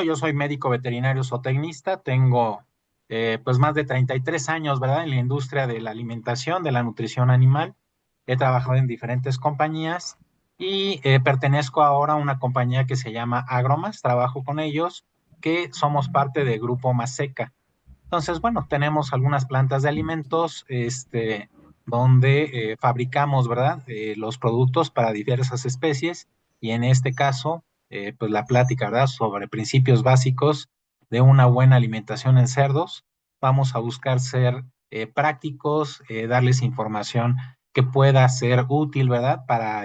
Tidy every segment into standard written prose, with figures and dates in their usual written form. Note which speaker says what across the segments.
Speaker 1: Yo soy médico veterinario zootecnista, tengo pues más de 33 años, ¿verdad? En la industria de la alimentación, de la nutrición animal. He trabajado en diferentes compañías y pertenezco ahora a una compañía que se llama Agromas, trabajo con ellos, que somos parte de Grupo Maseca. Entonces, bueno, tenemos algunas plantas de alimentos, donde fabricamos, ¿verdad? Los productos para diversas especies y en este caso, pues la plática, ¿verdad? Sobre principios básicos de una buena alimentación en cerdos. Vamos a buscar ser prácticos, darles información que pueda ser útil, ¿verdad? Para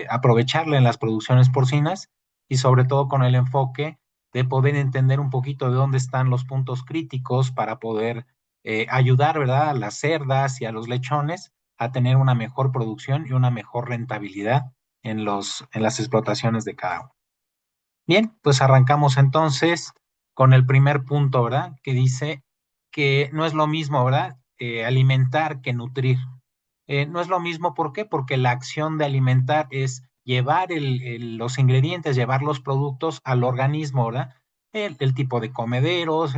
Speaker 1: aprovecharla en las producciones porcinas y sobre todo con el enfoque de poder entender un poquito de dónde están los puntos críticos para poder ayudar, ¿verdad?, a las cerdas y a los lechones a tener una mejor producción y una mejor rentabilidad en las explotaciones de cada uno. Bien, pues arrancamos entonces con el primer punto, ¿verdad? Que dice que no es lo mismo, ¿verdad? Alimentar que nutrir. No es lo mismo, ¿por qué? Porque la acción de alimentar es llevar los ingredientes, llevar los productos al organismo, ¿verdad? El tipo de comederos,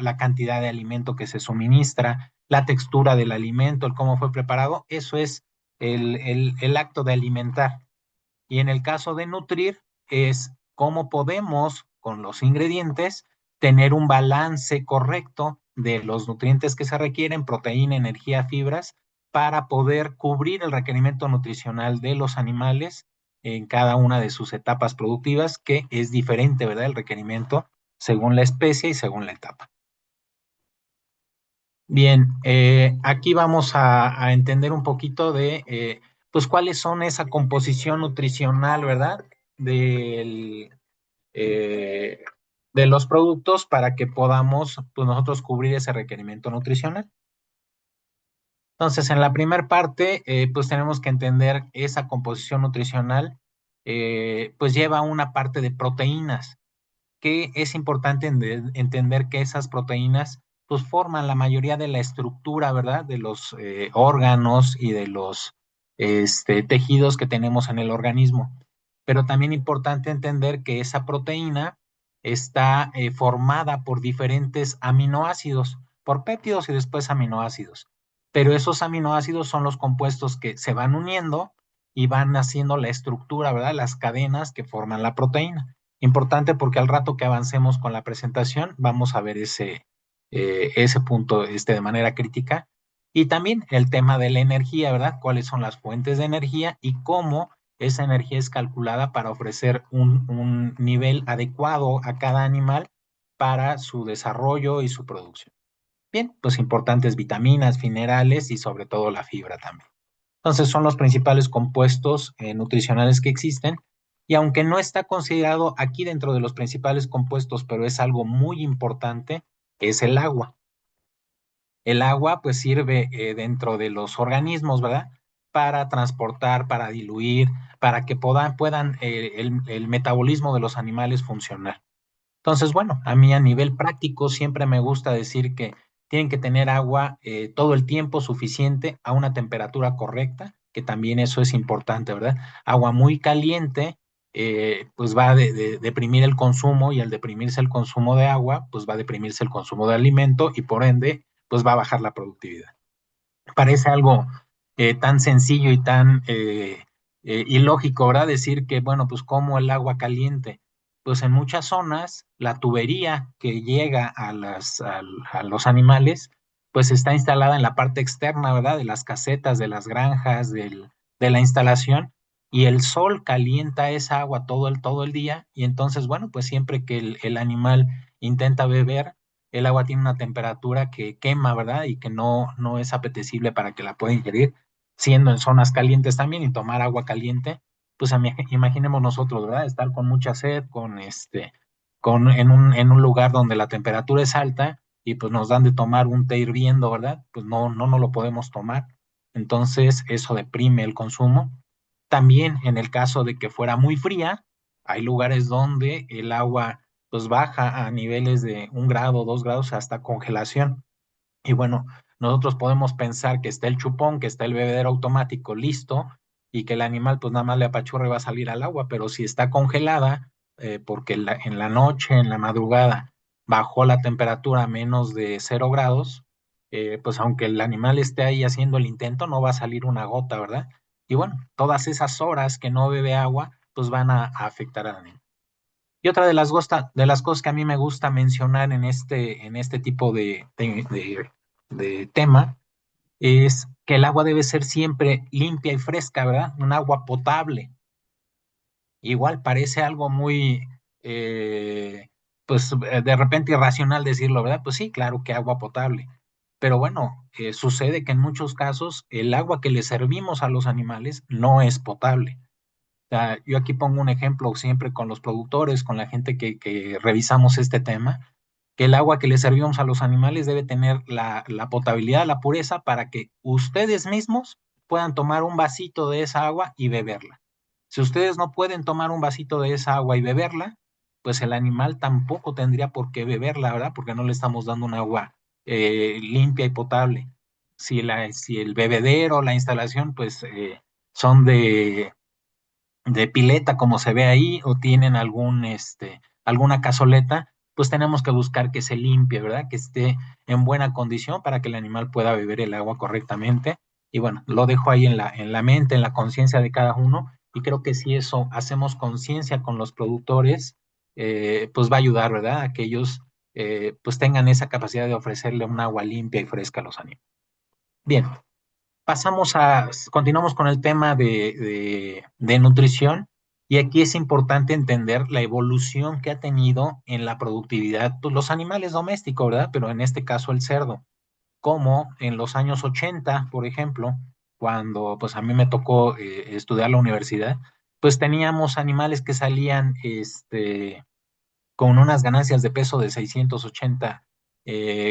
Speaker 1: la cantidad de alimento que se suministra, la textura del alimento, el cómo fue preparado, eso es el acto de alimentar. Y en el caso de nutrir, es cómo podemos, con los ingredientes, tener un balance correcto de los nutrientes que se requieren, proteína, energía, fibras, para poder cubrir el requerimiento nutricional de los animales en cada una de sus etapas productivas, que es diferente, ¿verdad? El requerimiento según la especie y según la etapa. Bien, aquí vamos a entender un poquito de, pues, cuáles son esa composición nutricional, ¿verdad? Del, eh, de los productos para que podamos, pues, nosotros cubrir ese requerimiento nutricional. Entonces, en la primera parte, pues tenemos que entender esa composición nutricional, pues lleva una parte de proteínas que es importante entender que esas proteínas pues forman la mayoría de la estructura, ¿verdad? De los órganos y de los tejidos que tenemos en el organismo. Pero también importante entender que esa proteína está formada por diferentes aminoácidos, por péptidos y después aminoácidos. Pero esos aminoácidos son los compuestos que se van uniendo y van haciendo la estructura, ¿verdad? Las cadenas que forman la proteína. Importante porque al rato que avancemos con la presentación vamos a ver ese punto de manera crítica. Y también el tema de la energía, ¿verdad? ¿Cuáles son las fuentes de energía y cómo esa energía es calculada para ofrecer un nivel adecuado a cada animal para su desarrollo y su producción? Bien, pues importantes vitaminas, minerales y sobre todo la fibra también. Entonces son los principales compuestos nutricionales que existen y aunque no está considerado aquí dentro de los principales compuestos, pero es algo muy importante, es el agua. El agua pues sirve dentro de los organismos, ¿verdad? Para transportar, para diluir, para que puedan el metabolismo de los animales funcionar. Entonces, bueno, a mí a nivel práctico siempre me gusta decir que tienen que tener agua todo el tiempo suficiente a una temperatura correcta, que también eso es importante, ¿verdad? Agua muy caliente, pues va a deprimir el consumo y al deprimirse el consumo de agua, pues va a deprimirse el consumo de alimento y por ende, pues va a bajar la productividad. Parece algo tan sencillo y tan ilógico, ¿verdad? Decir que, bueno, pues como el agua caliente, pues en muchas zonas la tubería que llega a los animales, pues está instalada en la parte externa, ¿verdad? De las casetas, de las granjas, de la instalación, y el sol calienta esa agua todo el día, y entonces, bueno, pues siempre que el animal intenta beber, el agua tiene una temperatura que quema, ¿verdad? Y que no es apetecible para que la pueda ingerir, siendo en zonas calientes también y tomar agua caliente, pues imaginemos nosotros, ¿verdad? Estar con mucha sed, en un lugar donde la temperatura es alta y pues nos dan de tomar un té hirviendo, ¿verdad? Pues no lo podemos tomar. Entonces, eso deprime el consumo. También en el caso de que fuera muy fría, hay lugares donde el agua pues baja a niveles de 1 grado, 2 grados hasta congelación. Y bueno, nosotros podemos pensar que está el chupón, que está el bebedero automático listo y que el animal pues nada más le apachurra y va a salir al agua, pero si está congelada, porque en la noche, en la madrugada, bajó la temperatura a menos de 0 grados, pues aunque el animal esté ahí haciendo el intento, no va a salir una gota, ¿verdad? Y bueno, todas esas horas que no bebe agua, pues van a afectar al animal. Y otra de las cosas que a mí me gusta mencionar en este tipo de tema es que el agua debe ser siempre limpia y fresca, ¿verdad? Un agua potable. Igual parece algo muy, pues de repente irracional decirlo, ¿verdad? Pues sí, claro que agua potable. Pero bueno, sucede que en muchos casos el agua que le servimos a los animales no es potable. O sea, yo aquí pongo un ejemplo siempre con los productores, con la gente que revisamos este tema, que el agua que le servimos a los animales debe tener la potabilidad, la pureza, para que ustedes mismos puedan tomar un vasito de esa agua y beberla. Si ustedes no pueden tomar un vasito de esa agua y beberla, pues el animal tampoco tendría por qué beberla, ¿verdad? Porque no le estamos dando un agua limpia y potable. Si el bebedero, la instalación, pues son de pileta como se ve ahí o tienen alguna cazoleta, pues tenemos que buscar que se limpie, ¿verdad? Que esté en buena condición para que el animal pueda beber el agua correctamente. Y bueno, lo dejo ahí en la mente, en la conciencia de cada uno. Y creo que si eso hacemos conciencia con los productores, pues va a ayudar, ¿verdad? A que ellos pues tengan esa capacidad de ofrecerle un agua limpia y fresca a los animales. Bien, continuamos con el tema de nutrición y aquí es importante entender la evolución que ha tenido en la productividad, pues, los animales domésticos, ¿verdad? Pero en este caso el cerdo, como en los años 80, por ejemplo, cuando pues a mí me tocó estudiar la universidad, pues teníamos animales que salían con unas ganancias de peso de 680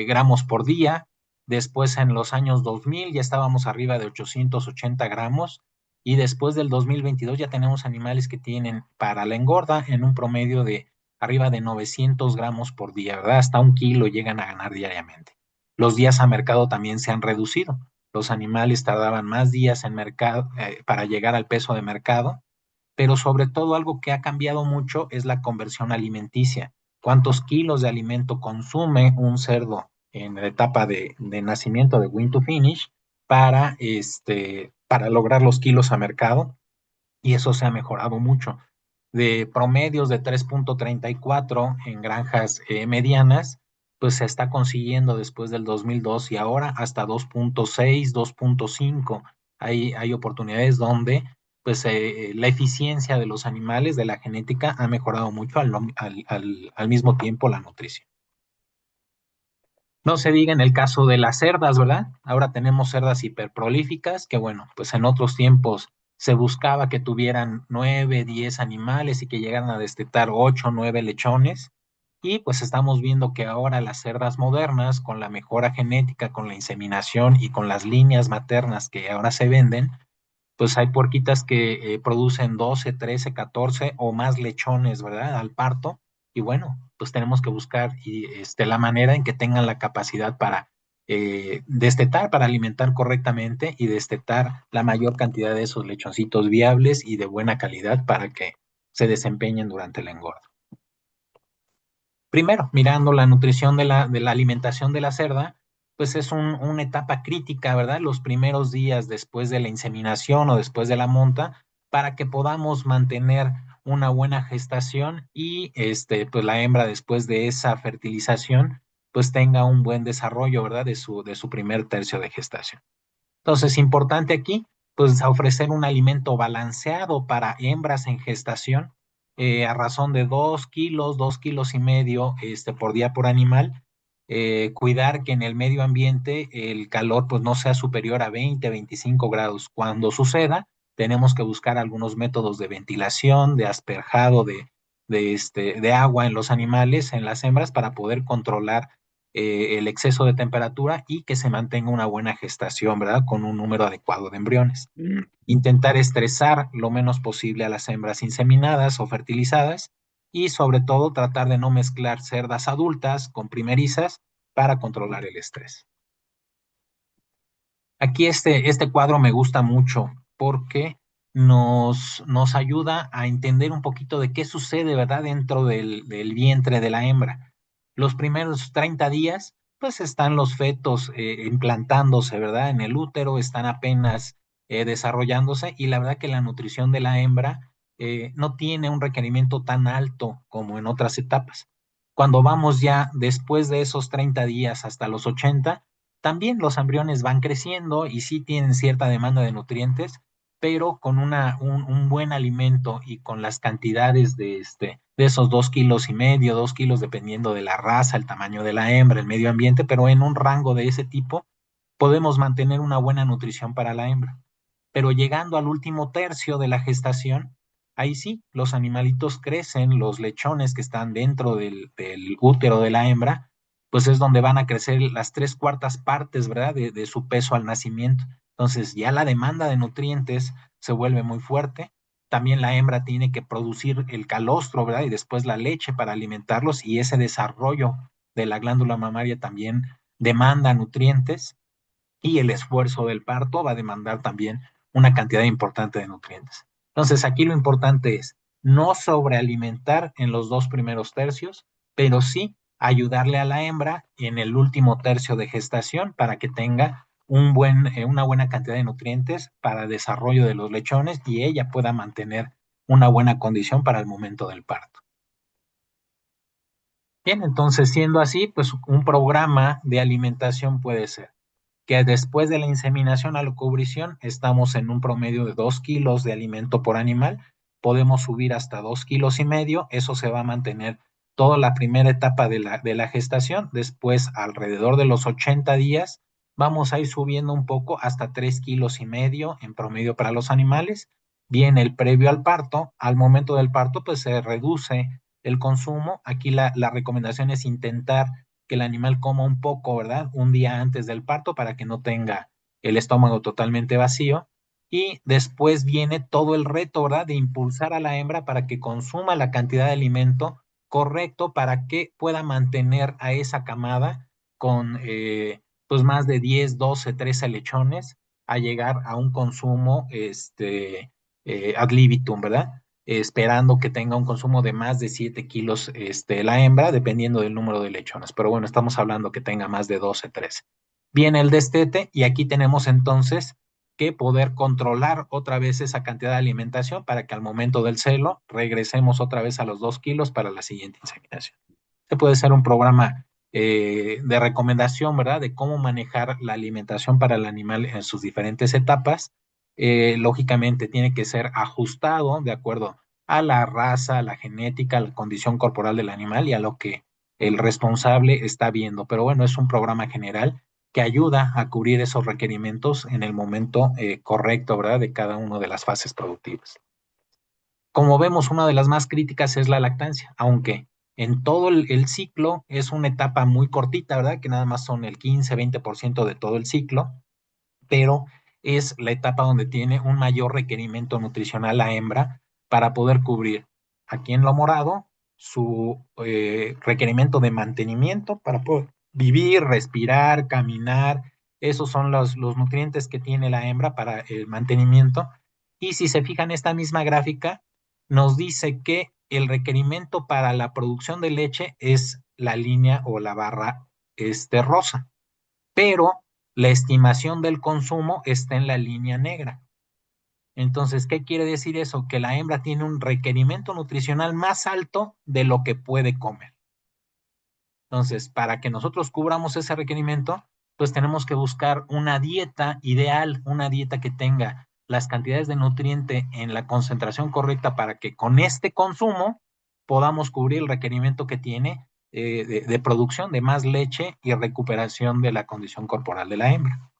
Speaker 1: gramos por día. Después en los años 2000 ya estábamos arriba de 880 gramos y después del 2022 ya tenemos animales que tienen para la engorda en un promedio de arriba de 900 gramos por día, ¿verdad? Hasta 1 kilo llegan a ganar diariamente. Los días a mercado también se han reducido. Los animales tardaban más días en mercado para llegar al peso de mercado, pero sobre todo algo que ha cambiado mucho es la conversión alimenticia. ¿Cuántos kilos de alimento consume un cerdo en la etapa de nacimiento de win to finish para lograr los kilos a mercado? Y eso se ha mejorado mucho. De promedios de 3,34 en granjas medianas, pues se está consiguiendo después del 2002 y ahora hasta 2,6, 2,5. Hay oportunidades donde pues la eficiencia de los animales, de la genética, ha mejorado mucho al mismo tiempo la nutrición. No se diga en el caso de las cerdas, ¿verdad? Ahora tenemos cerdas hiperprolíficas que, bueno, pues en otros tiempos se buscaba que tuvieran 9, 10 animales y que llegaran a destetar 8, 9 lechones. Y pues estamos viendo que ahora las cerdas modernas, con la mejora genética, con la inseminación y con las líneas maternas que ahora se venden, pues hay puerquitas que producen 12, 13, 14 o más lechones, ¿verdad? Al parto. Y bueno, pues tenemos que buscar la manera en que tengan la capacidad para destetar, para alimentar correctamente y destetar la mayor cantidad de esos lechoncitos viables y de buena calidad para que se desempeñen durante el engordo. Primero, mirando la nutrición de la alimentación de la cerda, pues es una etapa crítica, ¿verdad? Los primeros días después de la inseminación o después de la monta, para que podamos mantener una buena gestación y pues la hembra después de esa fertilización, pues tenga un buen desarrollo, ¿verdad? De su primer tercio de gestación. Entonces, importante aquí, pues ofrecer un alimento balanceado para hembras en gestación, a razón de 2 kilos, 2,5 kilos por día por animal. Cuidar que en el medio ambiente el calor pues no sea superior a 20, 25 grados. Cuando suceda, tenemos que buscar algunos métodos de ventilación, de asperjado de agua en los animales, en las hembras, para poder controlar el exceso de temperatura y que se mantenga una buena gestación, ¿verdad? Con un número adecuado de embriones. Intentar estresar lo menos posible a las hembras inseminadas o fertilizadas y sobre todo tratar de no mezclar cerdas adultas con primerizas para controlar el estrés. Aquí este cuadro me gusta mucho porque nos ayuda a entender un poquito de qué sucede, ¿verdad?, dentro del vientre de la hembra. Los primeros 30 días, pues están los fetos implantándose, ¿verdad?, en el útero, están apenas desarrollándose y la verdad que la nutrición de la hembra no tiene un requerimiento tan alto como en otras etapas. Cuando vamos ya después de esos 30 días hasta los 80, también los embriones van creciendo y sí tienen cierta demanda de nutrientes, pero con un buen alimento y con las cantidades de esos 2,5 kilos, 2 kilos, dependiendo de la raza, el tamaño de la hembra, el medio ambiente, pero en un rango de ese tipo, podemos mantener una buena nutrición para la hembra. Pero llegando al último tercio de la gestación, ahí sí, los animalitos crecen, los lechones que están dentro del útero de la hembra, pues es donde van a crecer las 3/4 partes, ¿verdad?, de su peso al nacimiento. Entonces ya la demanda de nutrientes se vuelve muy fuerte. También la hembra tiene que producir el calostro, ¿verdad? Y después la leche para alimentarlos y ese desarrollo de la glándula mamaria también demanda nutrientes y el esfuerzo del parto va a demandar también una cantidad importante de nutrientes. Entonces, aquí lo importante es no sobrealimentar en los 2 primeros tercios, pero sí ayudarle a la hembra en el último tercio de gestación para que tenga una buena cantidad de nutrientes para el desarrollo de los lechones y ella pueda mantener una buena condición para el momento del parto. Bien, entonces siendo así, pues un programa de alimentación puede ser que después de la inseminación a la cubrición estamos en un promedio de 2 kilos de alimento por animal, podemos subir hasta 2,5 kilos, eso se va a mantener toda la primera etapa de la gestación, después alrededor de los 80 días vamos a ir subiendo un poco hasta 3,5 kilos en promedio para los animales. Viene el previo al parto, al momento del parto pues se reduce el consumo, aquí la recomendación es intentar que el animal coma un poco, ¿verdad? Un día antes del parto para que no tenga el estómago totalmente vacío. Y después viene todo el reto, ¿verdad? De impulsar a la hembra para que consuma la cantidad de alimento correcto para que pueda mantener a esa camada con pues más de 10, 12, 13 lechones a llegar a un consumo ad libitum, ¿verdad? Esperando que tenga un consumo de más de 7 kilos la hembra, dependiendo del número de lechones. Pero bueno, estamos hablando que tenga más de 12, 13. Viene el destete y aquí tenemos entonces que poder controlar otra vez esa cantidad de alimentación para que al momento del celo regresemos otra vez a los 2 kilos para la siguiente inseminación. Este puede ser un programa de recomendación, ¿verdad? De cómo manejar la alimentación para el animal en sus diferentes etapas. Lógicamente tiene que ser ajustado de acuerdo a la raza, a la genética, a la condición corporal del animal y a lo que el responsable está viendo. Pero bueno, es un programa general que ayuda a cubrir esos requerimientos en el momento correcto, ¿verdad? De cada una de las fases productivas. Como vemos, una de las más críticas es la lactancia, aunque en todo el ciclo es una etapa muy cortita, ¿verdad? Que nada más son el 15, 20% de todo el ciclo, pero es la etapa donde tiene un mayor requerimiento nutricional la hembra para poder cubrir aquí en lo morado su requerimiento de mantenimiento para poder vivir, respirar, caminar. Esos son los nutrientes que tiene la hembra para el mantenimiento. Y si se fijan, esta misma gráfica nos dice que el requerimiento para la producción de leche es la línea o la barra rosa, pero la estimación del consumo está en la línea negra. Entonces, ¿qué quiere decir eso? Que la hembra tiene un requerimiento nutricional más alto de lo que puede comer. Entonces, para que nosotros cubramos ese requerimiento, pues tenemos que buscar una dieta ideal, una dieta que tenga las cantidades de nutriente en la concentración correcta para que con este consumo podamos cubrir el requerimiento que tiene de producción de más leche y recuperación de la condición corporal de la hembra.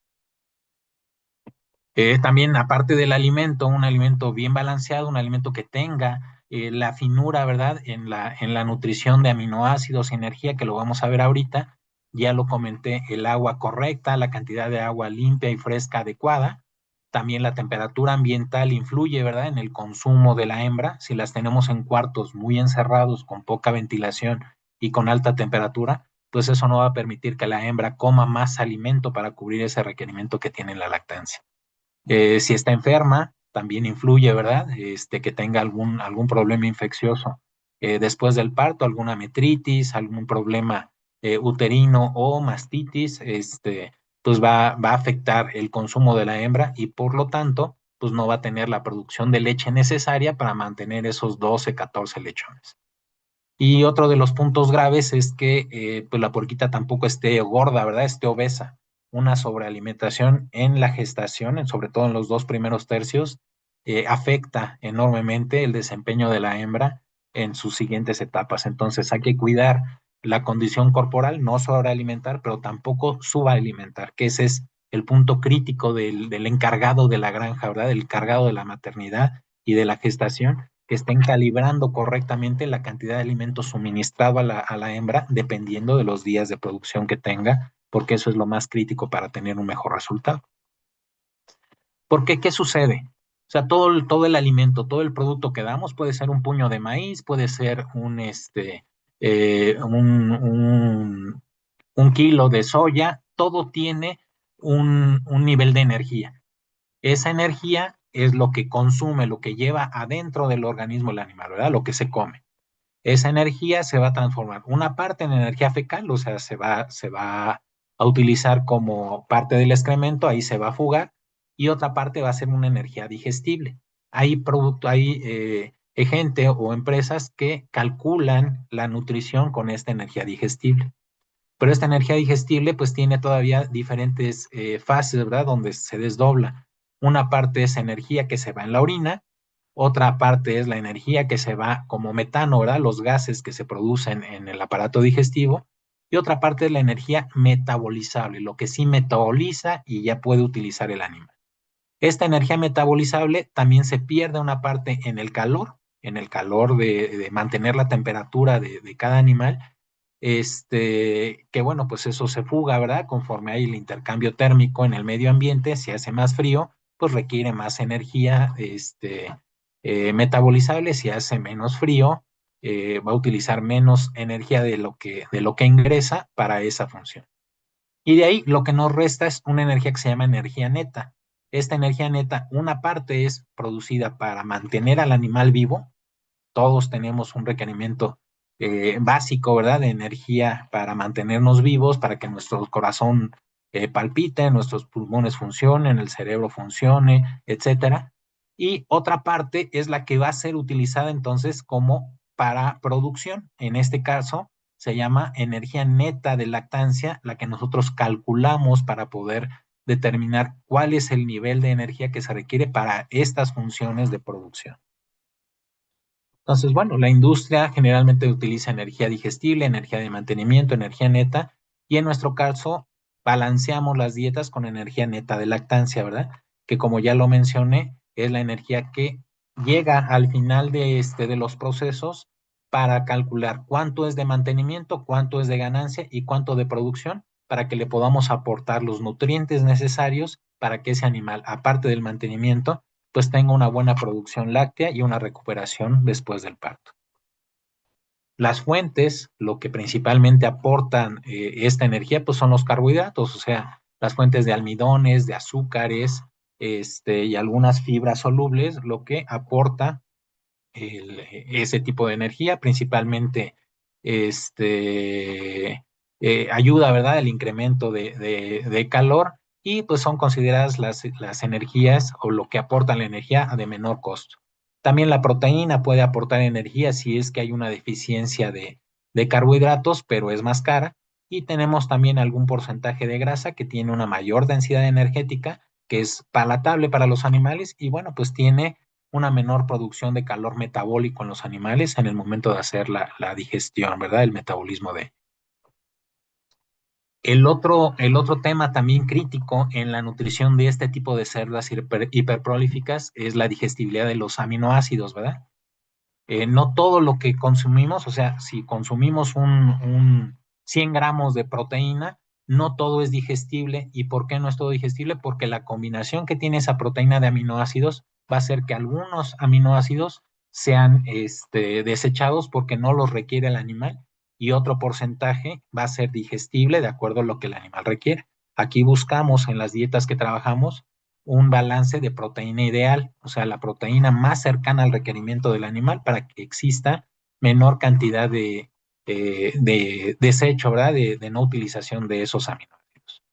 Speaker 1: También, aparte del alimento, un alimento bien balanceado, un alimento que tenga la finura, ¿verdad? En la nutrición de aminoácidos y energía, que lo vamos a ver ahorita. Ya lo comenté, el agua correcta, la cantidad de agua limpia y fresca adecuada. También la temperatura ambiental influye, ¿verdad? En el consumo de la hembra. Si las tenemos en cuartos muy encerrados, con poca ventilación y con alta temperatura, pues eso no va a permitir que la hembra coma más alimento para cubrir ese requerimiento que tiene la lactancia. Si está enferma, también influye, ¿verdad? Que tenga algún problema infeccioso después del parto, alguna metritis, algún problema uterino o mastitis, pues va a afectar el consumo de la hembra y por lo tanto, pues no va a tener la producción de leche necesaria para mantener esos 12, 14 lechones. Y otro de los puntos graves es que pues la puerquita tampoco esté gorda, ¿verdad? Esté obesa. Una sobrealimentación en la gestación, sobre todo en los 2 primeros tercios, afecta enormemente el desempeño de la hembra en sus siguientes etapas. Entonces hay que cuidar la condición corporal, no sobrealimentar, pero tampoco subalimentar, que ese es el punto crítico del encargado de la granja, ¿verdad? Del encargado de la maternidad y de la gestación, que estén calibrando correctamente la cantidad de alimento suministrado a la hembra, dependiendo de los días de producción que tenga, porque eso es lo más crítico para tener un mejor resultado. Porque, ¿qué sucede? O sea, todo el alimento, todo el producto que damos puede ser un puño de maíz, puede ser eh, un, un, un kilo de soya, todo tiene un nivel de energía. Esa energía es lo que consume, lo que lleva adentro del organismo el animal, ¿verdad? Lo que se come. Esa energía se va a transformar. Una parte en energía fecal, o sea, se va a utilizar como parte del excremento, ahí se va a fugar, y otra parte va a ser una energía digestible. Hay gente o empresas que calculan la nutrición con esta energía digestible. Pero esta energía digestible pues tiene todavía diferentes fases, ¿verdad? Donde se desdobla. Una parte es energía que se va en la orina, otra parte es la energía que se va como metano, ¿verdad? Los gases que se producen en el aparato digestivo. Y otra parte es la energía metabolizable, lo que sí metaboliza y ya puede utilizar el animal. Esta energía metabolizable también se pierde una parte en el calor de mantener la temperatura de cada animal, que bueno, pues eso se fuga, ¿verdad? Conforme hay el intercambio térmico en el medio ambiente, si hace más frío, pues requiere más energía, metabolizable. Si hace menos frío, va a utilizar menos energía de lo que ingresa para esa función. Y de ahí lo que nos resta es una energía que se llama energía neta. Esta energía neta, una parte es producida para mantener al animal vivo. Todos tenemos un requerimiento básico, ¿verdad? De energía para mantenernos vivos, para que nuestro corazón palpite, nuestros pulmones funcionen, el cerebro funcione, etcétera. Y otra parte es la que va a ser utilizada entonces como para producción. En este caso se llama energía neta de lactancia, la que nosotros calculamos para poder determinar cuál es el nivel de energía que se requiere para estas funciones de producción. Entonces, bueno, la industria generalmente utiliza energía digestible, energía de mantenimiento, energía neta, y en nuestro caso balanceamos las dietas con energía neta de lactancia, ¿verdad? Que como ya lo mencioné, es la energía que llega al final de los procesos para calcular cuánto es de mantenimiento, cuánto es de ganancia y cuánto de producción, para que le podamos aportar los nutrientes necesarios para que ese animal, aparte del mantenimiento, pues tenga una buena producción láctea y una recuperación después del parto. Las fuentes, lo que principalmente aportan esta energía, pues son los carbohidratos, o sea, las fuentes de almidones, de azúcares, y algunas fibras solubles, lo que aporta ese tipo de energía, principalmente ayuda, ¿verdad?, el incremento de calor, y pues son consideradas las energías o lo que aporta la energía de menor costo. También la proteína puede aportar energía si es que hay una deficiencia de carbohidratos, pero es más cara. Y tenemos también algún porcentaje de grasa que tiene una mayor densidad energética, que es palatable para los animales y bueno, pues tiene una menor producción de calor metabólico en los animales en el momento de hacer la digestión, ¿verdad? El metabolismo de. El otro tema también crítico en la nutrición de este tipo de cerdas hiperprolíficas es la digestibilidad de los aminoácidos, ¿verdad? No todo lo que consumimos, o sea, si consumimos un 100 gramos de proteína, no todo es digestible. ¿Y por qué no es todo digestible? Porque la combinación que tiene esa proteína de aminoácidos va a hacer que algunos aminoácidos sean desechados porque no los requiere el animal y otro porcentaje va a ser digestible de acuerdo a lo que el animal requiere. Aquí buscamos en las dietas que trabajamos un balance de proteína ideal, o sea, la proteína más cercana al requerimiento del animal para que exista menor cantidad de desecho, ¿verdad? De no utilización de esos aminoácidos.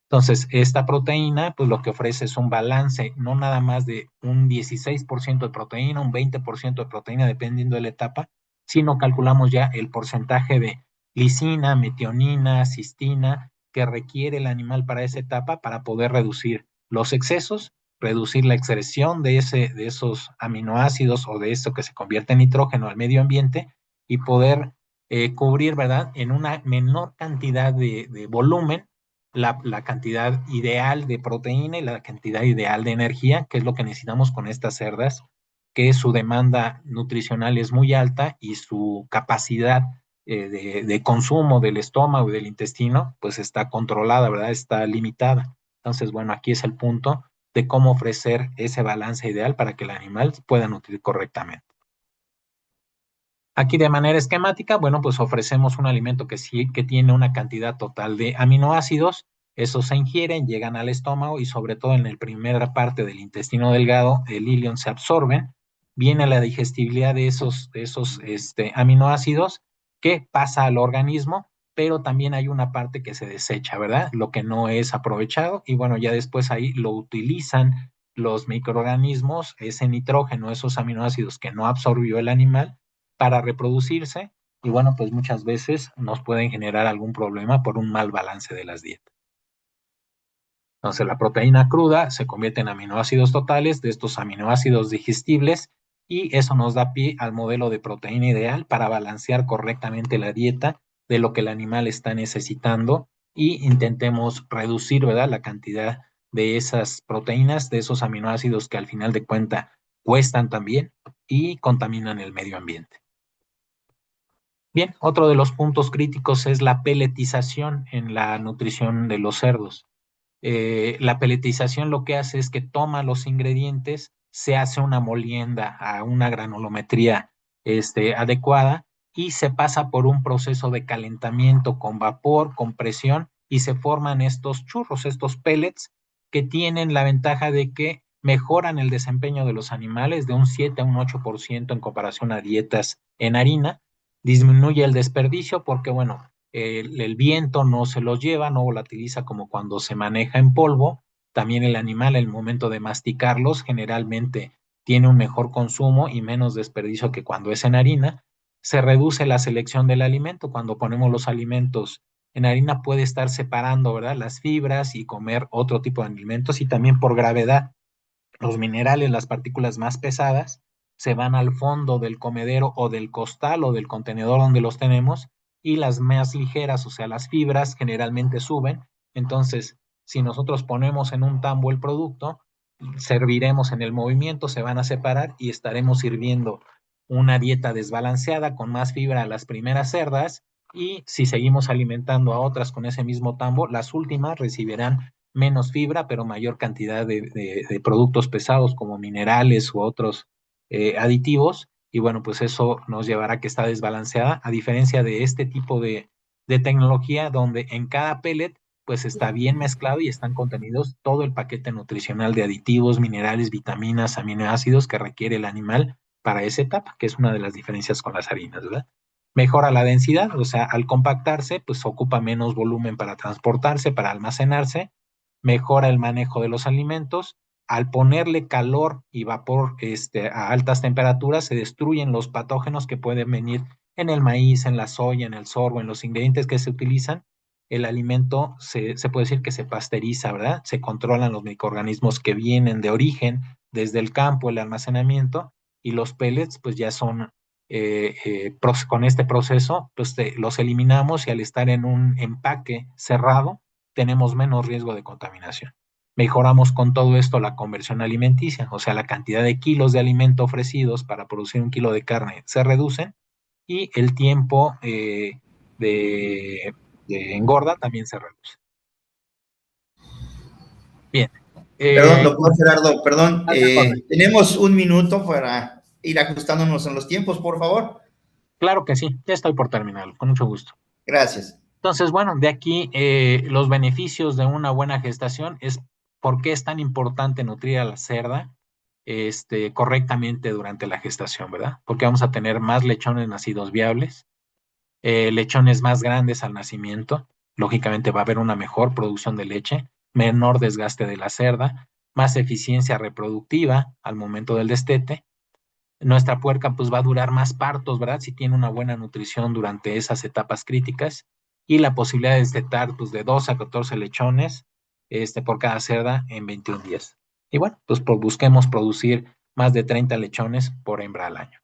Speaker 1: Entonces, esta proteína, pues lo que ofrece es un balance, no nada más de un 16% de proteína, un 20% de proteína, dependiendo de la etapa, sino calculamos ya el porcentaje de lisina, metionina, cistina que requiere el animal para esa etapa para poder reducir los excesos, reducir la excreción de esos aminoácidos o de esto que se convierte en nitrógeno al medio ambiente y poder cubrir, ¿verdad?, en una menor cantidad de volumen la cantidad ideal de proteína y la cantidad ideal de energía, que es lo que necesitamos con estas cerdas, que su demanda nutricional es muy alta y su capacidad de consumo del estómago y del intestino, pues está controlada, ¿verdad? Está limitada. Entonces, bueno, aquí es el punto de cómo ofrecer ese balance ideal para que el animal pueda nutrir correctamente. Aquí de manera esquemática, bueno, pues ofrecemos un alimento que sí, que tiene una cantidad total de aminoácidos, esos se ingieren, llegan al estómago y sobre todo en la primera parte del intestino delgado, el ilion se absorben, viene la digestibilidad de esos aminoácidos que pasa al organismo, pero también hay una parte que se desecha, ¿verdad? Lo que no es aprovechado y bueno, ya después ahí lo utilizan los microorganismos, ese nitrógeno, esos aminoácidos que no absorbió el animal para reproducirse y bueno, pues muchas veces nos pueden generar algún problema por un mal balance de las dietas. Entonces la proteína cruda se convierte en aminoácidos totales de estos aminoácidos digestibles y eso nos da pie al modelo de proteína ideal para balancear correctamente la dieta de lo que el animal está necesitando y intentemos reducir, ¿verdad?, la cantidad de esas proteínas, de esos aminoácidos que al final de cuenta cuestan también y contaminan el medio ambiente. Bien, otro de los puntos críticos es la peletización en la nutrición de los cerdos. La peletización lo que hace es que toma los ingredientes, se hace una molienda a una granulometría adecuada y se pasa por un proceso de calentamiento con vapor, con presión y se forman estos churros, estos pellets que tienen la ventaja de que mejoran el desempeño de los animales de un 7 a un 8% en comparación a dietas en harina, disminuye el desperdicio porque, bueno, el viento no se los lleva, no volatiliza como cuando se maneja en polvo. También el animal, en el momento de masticarlos, generalmente tiene un mejor consumo y menos desperdicio que cuando es en harina. Se reduce la selección del alimento. Cuando ponemos los alimentos en harina puede estar separando, ¿verdad?, las fibras y comer otro tipo de alimentos y también por gravedad los minerales, las partículas más pesadas, se van al fondo del comedero o del costal o del contenedor donde los tenemos y las más ligeras, o sea, las fibras generalmente suben. Entonces, si nosotros ponemos en un tambo el producto, serviremos en el movimiento, se van a separar y estaremos sirviendo una dieta desbalanceada con más fibra a las primeras cerdas y si seguimos alimentando a otras con ese mismo tambo, las últimas recibirán menos fibra, pero mayor cantidad de productos pesados como minerales u otros aditivos. Y bueno, pues eso nos llevará a que está desbalanceada, a diferencia de este tipo de tecnología donde en cada pellet pues está bien mezclado y están contenidos todo el paquete nutricional de aditivos, minerales, vitaminas, aminoácidos que requiere el animal para esa etapa, que es una de las diferencias con las harinas, ¿verdad? Mejora la densidad, o sea, al compactarse, pues ocupa menos volumen para transportarse, para almacenarse, mejora el manejo de los alimentos. Al ponerle calor y vapor a altas temperaturas, se destruyen los patógenos que pueden venir en el maíz, en la soya, en el sorgo, en los ingredientes que se utilizan. El alimento se puede decir que se pasteriza, ¿verdad? Se controlan los microorganismos que vienen de origen desde el campo, el almacenamiento, y los pellets, pues ya son, con este proceso, pues los eliminamos y al estar en un empaque cerrado, tenemos menos riesgo de contaminación. Mejoramos con todo esto la conversión alimenticia, o sea, la cantidad de kilos de alimento ofrecidos para producir un kilo de carne se reducen y el tiempo de, de engorda también se reduce. Bien.
Speaker 2: Perdón, doctor Gerardo, perdón,
Speaker 1: Correcto.
Speaker 2: tenemos un minuto para ir ajustándonos en los tiempos, por favor.
Speaker 1: Claro que sí, ya estoy por terminar, con mucho gusto.
Speaker 2: Gracias.
Speaker 1: Entonces, bueno, de aquí los beneficios de una buena gestación es ¿por qué es tan importante nutrir a la cerda correctamente durante la gestación, ¿verdad? Porque vamos a tener más lechones nacidos viables, lechones más grandes al nacimiento, lógicamente va a haber una mejor producción de leche, menor desgaste de la cerda, más eficiencia reproductiva al momento del destete. Nuestra puerca pues va a durar más partos, ¿verdad? Si tiene una buena nutrición durante esas etapas críticas y la posibilidad de destetar pues de 2 a 14 lechones por cada cerda en 21 días. Y bueno, pues busquemos producir más de 30 lechones por hembra al año.